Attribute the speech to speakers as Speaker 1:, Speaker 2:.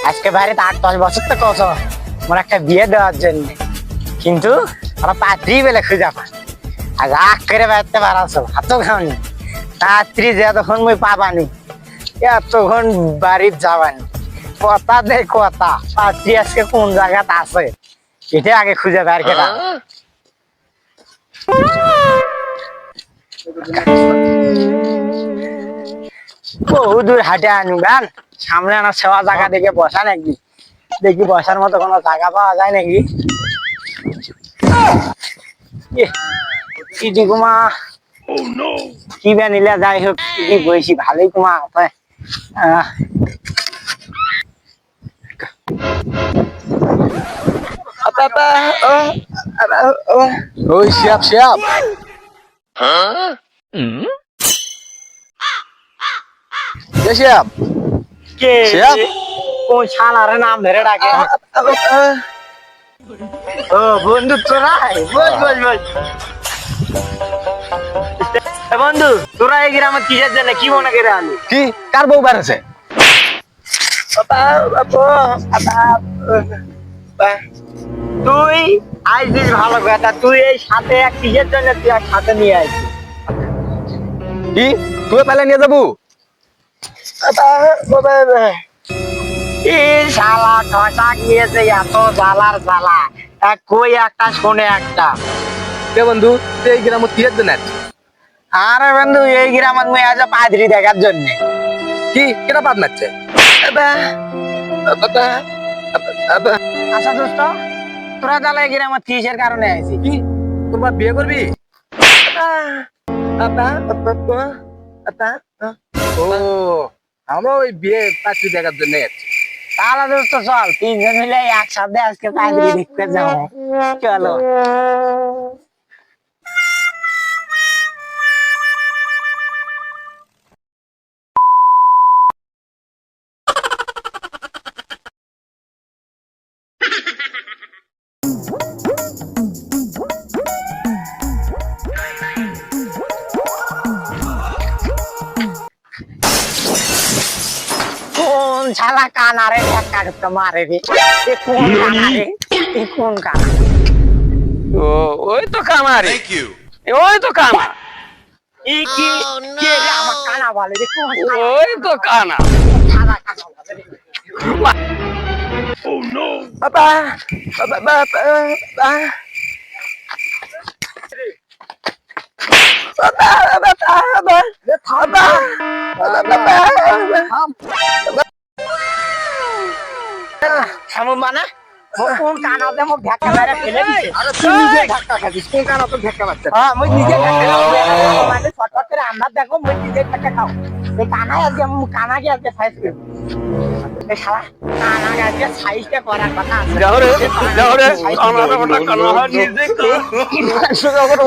Speaker 1: আজকে বাইরে 8-10 বছর তো কত মোর একটা বিয়ে দেওয়ার জন্য, কিন্তু ওরা পাত্রী বেলে খুঁজে পায় আর রাগ করে বেড়াতে পারাছো হাতও খাওনি পাত্রী যে তখন মুই পাবানি তখন বাড়ির যাবানি কথা দে কথা পাত্রী আজকে কোন জায়গাত আছে এটা আগে খুঁজে বের করে বহুদূর হাটে আনু গান সামনে আনা সেবা জায়গা দেখে বসা নাকি দেখি বসার মতো কোনো জায়গা পাওয়া যায় নাকি কুমা কি বা নিলে যাই হোক কি বইছি ভালোই কুমা
Speaker 2: ওই শিয়াব শিয়াব শিয়াব
Speaker 1: কে
Speaker 2: শিয়াব
Speaker 1: কোন শালার নাম ধরে ডাকে ও বন্ধু তোরাই বল বল বল বন্ধু তোরা এই গ্রামে কিসের জন্য কি মনে করে আলু
Speaker 2: কি কার বউ বেড়েছে
Speaker 1: তুই আইছিস ভালো কথা তুই এই সাথে এক কিসের জন্য তুই এক সাথে নিয়ে আইছিস
Speaker 2: কি তুই পালে নিয়ে যাবো
Speaker 1: এই শালা ঠসা গিয়েছে এত জ্বালার জ্বালা কই একটা শোনে একটা
Speaker 2: কে বন্ধু তুই এই গ্রামে কিসের জন্য আছিস?
Speaker 1: আরে বন্ধু এই গ্রামত মুই আজ পাদ্রি দেখার জন্য
Speaker 2: কি কেটা পাত নাচ্ছে
Speaker 1: আচ্ছা দোস্ত তোরা তাহলে এই গ্রামত কিসের কারণে আইছিস
Speaker 2: কি তোর বাপ বিয়ে করবি ও আমরা ওই বিয়ে পাত্রী দেখার জন্য আছি
Speaker 1: তাহলে দোস্ত চল তিনজন মিলে একসাথে আজকে পাদ্রি দেখতে যাবো চলো কোন শালা কানারে ধাক্কা করতে মারে রে এ কোন কানারে এ কোন কানা
Speaker 2: ও ওই তো কামারে ওই তো কানা
Speaker 1: ই কি কে রে আমার কানা বলে রে কোন
Speaker 2: ওই তো কানা
Speaker 1: শালা কানা বলে রে
Speaker 2: বাবা বাবা বাবা
Speaker 1: এমন মানে কোন কানাতে মোক ধাক্কা মেরে ফেলে দিছে
Speaker 2: আরে তুই নিজে ধাক্কা খাচ্ছিস কোন কানা তো ধাক্কা মারছে
Speaker 1: হ্যাঁ মই নিজে ধাক্কা খাও মানে ফটফট করে আমরা দেখো মই নিজে ধাক্কা খাও এই কানা আজকে কানাকে আজকে সাইজ করব এই শালা কানাকে আজকে সাইজটা করার কথা আছে
Speaker 2: যাও রে কানা ওটা কানা নিজে কর